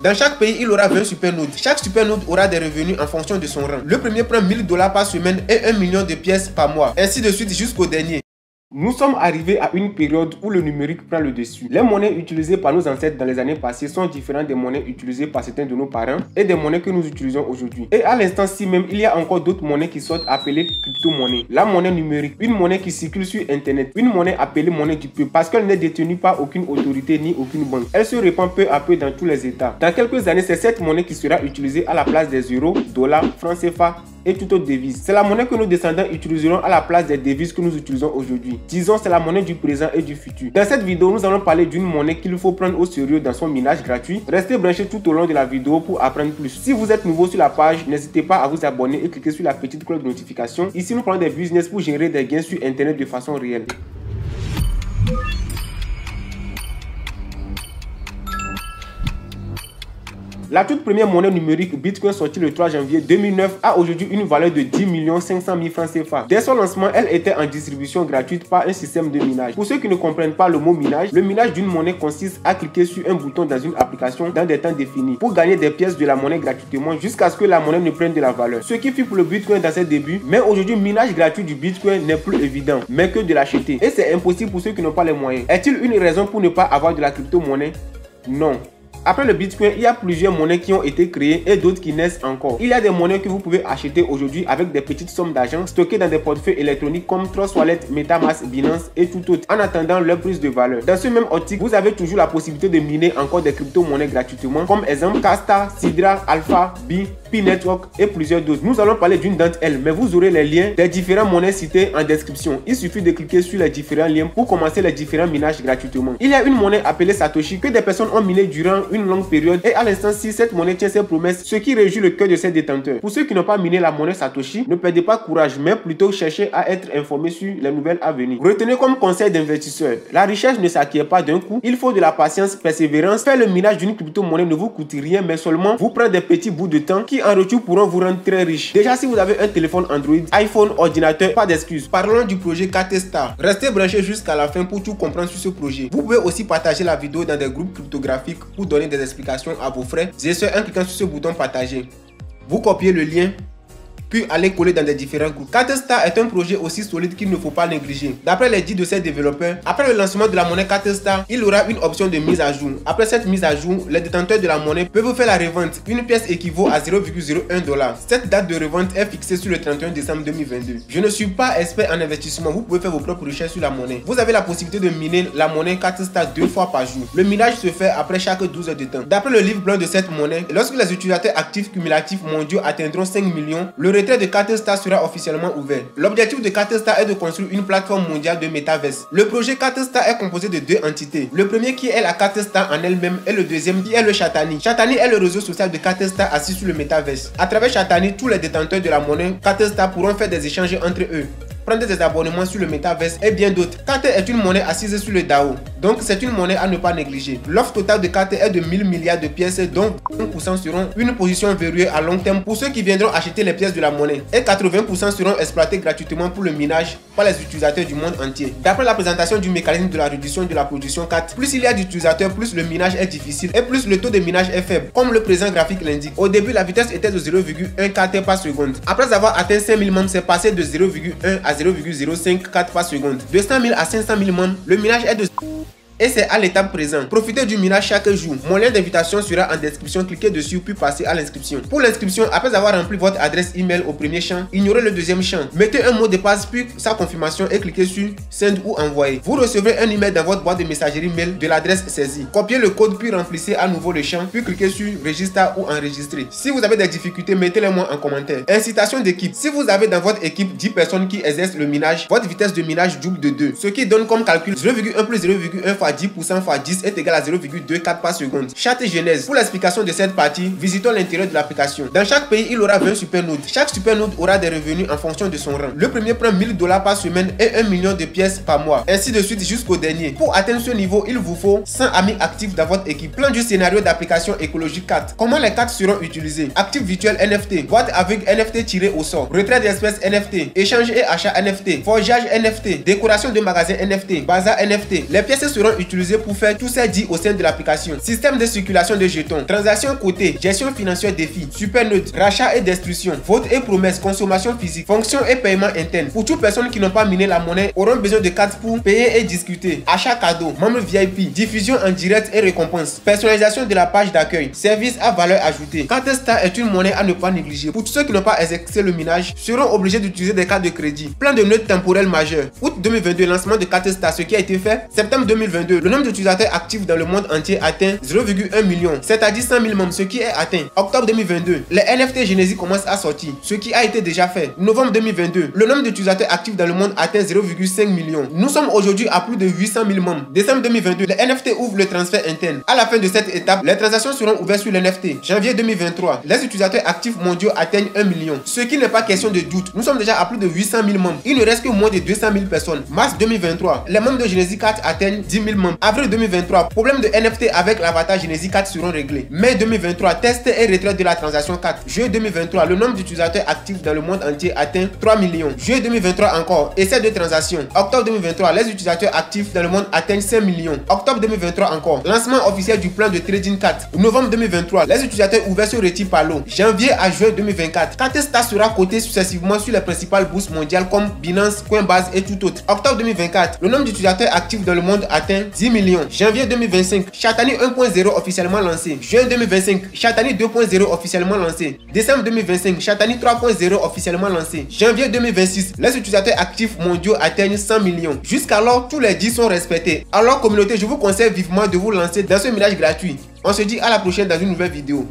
Dans chaque pays, il aura 20 supernode. Chaque supernode aura des revenus en fonction de son rang. Le premier prend 1000 $ par semaine et 1 million de pièces par mois. Ainsi de suite jusqu'au dernier. Nous sommes arrivés à une période où le numérique prend le dessus. Les monnaies utilisées par nos ancêtres dans les années passées sont différentes des monnaies utilisées par certains de nos parents et des monnaies que nous utilisons aujourd'hui. Et à l'instant-ci même, il y a encore d'autres monnaies qui sont appelées crypto-monnaies. La monnaie numérique, une monnaie qui circule sur Internet, une monnaie appelée monnaie du peuple parce qu'elle n'est détenue par aucune autorité ni aucune banque. Elle se répand peu à peu dans tous les États. Dans quelques années, c'est cette monnaie qui sera utilisée à la place des euros, dollars, francs CFA et toute autre devise. C'est la monnaie que nos descendants utiliseront à la place des devises que nous utilisons aujourd'hui. Disons, c'est la monnaie du présent et du futur. Dans cette vidéo, nous allons parler d'une monnaie qu'il faut prendre au sérieux dans son minage gratuit. Restez branchés tout au long de la vidéo pour apprendre plus. Si vous êtes nouveau sur la page, n'hésitez pas à vous abonner et cliquer sur la petite cloche de notification. Ici, nous parlons des business pour générer des gains sur Internet de façon réelle. La toute première monnaie numérique Bitcoin sortie le 3 janvier 2009 a aujourd'hui une valeur de 10 500 000 francs CFA. Dès son lancement, elle était en distribution gratuite par un système de minage. Pour ceux qui ne comprennent pas le mot minage, le minage d'une monnaie consiste à cliquer sur un bouton dans une application dans des temps définis pour gagner des pièces de la monnaie gratuitement jusqu'à ce que la monnaie ne prenne de la valeur. Ce qui fut pour le Bitcoin dans ses débuts, mais aujourd'hui, minage gratuit du Bitcoin n'est plus évident, mais que de l'acheter. Et c'est impossible pour ceux qui n'ont pas les moyens. Est-il une raison pour ne pas avoir de la crypto-monnaie? Non. Après le Bitcoin, il y a plusieurs monnaies qui ont été créées et d'autres qui naissent encore. Il y a des monnaies que vous pouvez acheter aujourd'hui avec des petites sommes d'argent stockées dans des portefeuilles électroniques comme Trust Wallet, MetaMask, Binance et tout autre en attendant leur prise de valeur. Dans ce même optique, vous avez toujours la possibilité de miner encore des crypto-monnaies gratuitement comme exemple Casta, Sidra, Alpha, Bi, P-Network et plusieurs d'autres. Nous allons parler d'une d'entre elles, mais vous aurez les liens des différentes monnaies citées en description. Il suffit de cliquer sur les différents liens pour commencer les différents minages gratuitement. Il y a une monnaie appelée Satoshi que des personnes ont miné durant une longue période et à l'instant-ci, cette monnaie tient ses promesses, ce qui réjouit le cœur de ses détenteurs. Pour ceux qui n'ont pas miné la monnaie Satoshi, ne perdez pas courage, mais plutôt cherchez à être informés sur les nouvelles à venir. Retenez comme conseil d'investisseur, la richesse ne s'acquiert pas d'un coup, il faut de la patience, persévérance. Faire le minage d'une crypto-monnaie ne vous coûte rien, mais seulement vous prend des petits bouts de temps qui en retour pourront vous rendre très riche. Déjà, si vous avez un téléphone Android, iPhone, ordinateur, pas d'excuses. Parlons du projet Katestar. Restez branchés jusqu'à la fin pour tout comprendre sur ce projet. Vous pouvez aussi partager la vidéo dans des groupes cryptographiques pour donner des explications à vos frères et sœurs en cliquant sur ce bouton partager. Vous copiez le lien puis aller coller dans des différents groupes. Katestar est un projet aussi solide qu'il ne faut pas négliger. D'après les dits de ses développeurs, après le lancement de la monnaie Katestar, il aura une option de mise à jour. Après cette mise à jour, les détenteurs de la monnaie peuvent faire la revente. Une pièce équivaut à 0,01 $. Cette date de revente est fixée sur le 31 décembre 2022. Je ne suis pas expert en investissement, vous pouvez faire vos propres recherches sur la monnaie. Vous avez la possibilité de miner la monnaie Katestar 2 fois par jour. Le minage se fait après chaque 12 heures de temps. D'après le livre blanc de cette monnaie, lorsque les utilisateurs actifs cumulatifs mondiaux atteindront 5 millions, le retrait de Katestar sera officiellement ouvert. L'objectif de Katestar est de construire une plateforme mondiale de métaverse. Le projet Katestar est composé de deux entités. Le premier qui est la Katestar en elle-même et le deuxième qui est le Chatani. Chatani est le réseau social de Katestar assis sur le métaverse. À travers Chatani, tous les détenteurs de la monnaie Katestar pourront faire des échanges entre eux, prendre des abonnements sur le métaverse et bien d'autres. Kate est une monnaie assise sur le DAO, donc c'est une monnaie à ne pas négliger. L'offre totale de Kate est de 1000 milliards de pièces, dont 1% seront une position verrouillée à long terme pour ceux qui viendront acheter les pièces de la monnaie et 80% seront exploités gratuitement pour le minage par les utilisateurs du monde entier. D'après la présentation du mécanisme de la réduction de la production Kate, plus il y a d'utilisateurs, plus le minage est difficile et plus le taux de minage est faible, comme le présent graphique l'indique. Au début, la vitesse était de 0,1 Kate par seconde. Après avoir atteint 5000 membres, c'est passé de 0,1 à 0,054 par seconde. De 100 000 à 500 000 membres, le minage est de... Et c'est à l'étape présente. Profitez du minage chaque jour. Mon lien d'invitation sera en description. Cliquez dessus puis passez à l'inscription. Pour l'inscription, après avoir rempli votre adresse email au premier champ, ignorez le deuxième champ. Mettez un mot de passe puis sa confirmation et cliquez sur Send ou Envoyer. Vous recevrez un email dans votre boîte de messagerie mail de l'adresse saisie. Copiez le code puis remplissez à nouveau le champ puis cliquez sur Register ou Enregistrer. Si vous avez des difficultés, mettez-les moi en commentaire. Incitation d'équipe. Si vous avez dans votre équipe 10 personnes qui exercent le minage, votre vitesse de minage double de 2. Ce qui donne comme calcul 0,1 plus 0,1 fois 10% fois 10 est égal à 0,24 par seconde. Charte genèse. Pour l'explication de cette partie, visitons l'intérieur de l'application. Dans chaque pays, il aura 20 supernodes. Chaque supernode aura des revenus en fonction de son rang. Le premier prend 1000 $ par semaine et 1 million de pièces par mois. Ainsi de suite jusqu'au dernier. Pour atteindre ce niveau, il vous faut 100 amis actifs dans votre équipe. Plan du scénario d'application écologique 4. Comment les cartes seront utilisées? Actifs virtuels NFT. Boîte avec NFT tiré au sort. Retrait d'espèces NFT. Échange et achat NFT. Forgeage NFT. Décoration de magasins NFT. Bazar NFT. Les pièces seront utilisés pour faire tous ces dits au sein de l'application. Système de circulation de jetons, transactions cotées, gestion financière défi, super neutre, rachat et destruction, vote et promesses, consommation physique, fonction et paiement interne. Pour toutes personnes qui n'ont pas miné la monnaie auront besoin de cartes pour payer et discuter. Achat cadeau, membres VIP, diffusion en direct et récompense, personnalisation de la page d'accueil, service à valeur ajoutée. Carte Star est une monnaie à ne pas négliger. Pour tous ceux qui n'ont pas exécuté le minage, seront obligés d'utiliser des cartes de crédit. Plan de notes temporel majeur. Août 2022, lancement de Carte Star, ce qui a été fait. Septembre 2022, le nombre d'utilisateurs actifs dans le monde entier atteint 0,1 million, c'est-à-dire 100 000 membres, ce qui est atteint. Octobre 2022, les NFT Genesis commencent à sortir, ce qui a été déjà fait. Novembre 2022, le nombre d'utilisateurs actifs dans le monde atteint 0,5 million. Nous sommes aujourd'hui à plus de 800 000 membres. Décembre 2022, les NFT ouvrent le transfert interne. À la fin de cette étape, les transactions seront ouvertes sur les NFT. Janvier 2023, les utilisateurs actifs mondiaux atteignent 1 million. Ce qui n'est pas question de doute. Nous sommes déjà à plus de 800 000 membres. Il ne reste que moins de 200 000 personnes. Mars 2023, les membres de Genesis 4 atteignent 10 000 membres. Avril 2023, problème de NFT avec l'avatar Genesis 4 seront réglés. Mai 2023, test et retrait de la transaction 4. Juillet 2023, le nombre d'utilisateurs actifs dans le monde entier atteint 3 millions. Juillet 2023 encore, essai de transaction. Octobre 2023, les utilisateurs actifs dans le monde atteignent 5 millions. Octobre 2023 encore, lancement officiel du plan de trading 4. Novembre 2023, les utilisateurs ouverts se retirent par l'eau. Janvier à juin 2024, Carte Star sera coté successivement sur les principales bourses mondiales comme Binance, Coinbase et tout autre. Octobre 2024, le nombre d'utilisateurs actifs dans le monde atteint 10 millions. Janvier 2025, Chatani 1.0 officiellement lancé. Juin 2025, Chatani 2.0 officiellement lancé. Décembre 2025, Chatani 3.0 officiellement lancé. Janvier 2026, les utilisateurs actifs mondiaux atteignent 100 millions. Jusqu'alors, tous les 10 sont respectés. Alors communauté, je vous conseille vivement de vous lancer dans ce minage gratuit. On se dit à la prochaine dans une nouvelle vidéo.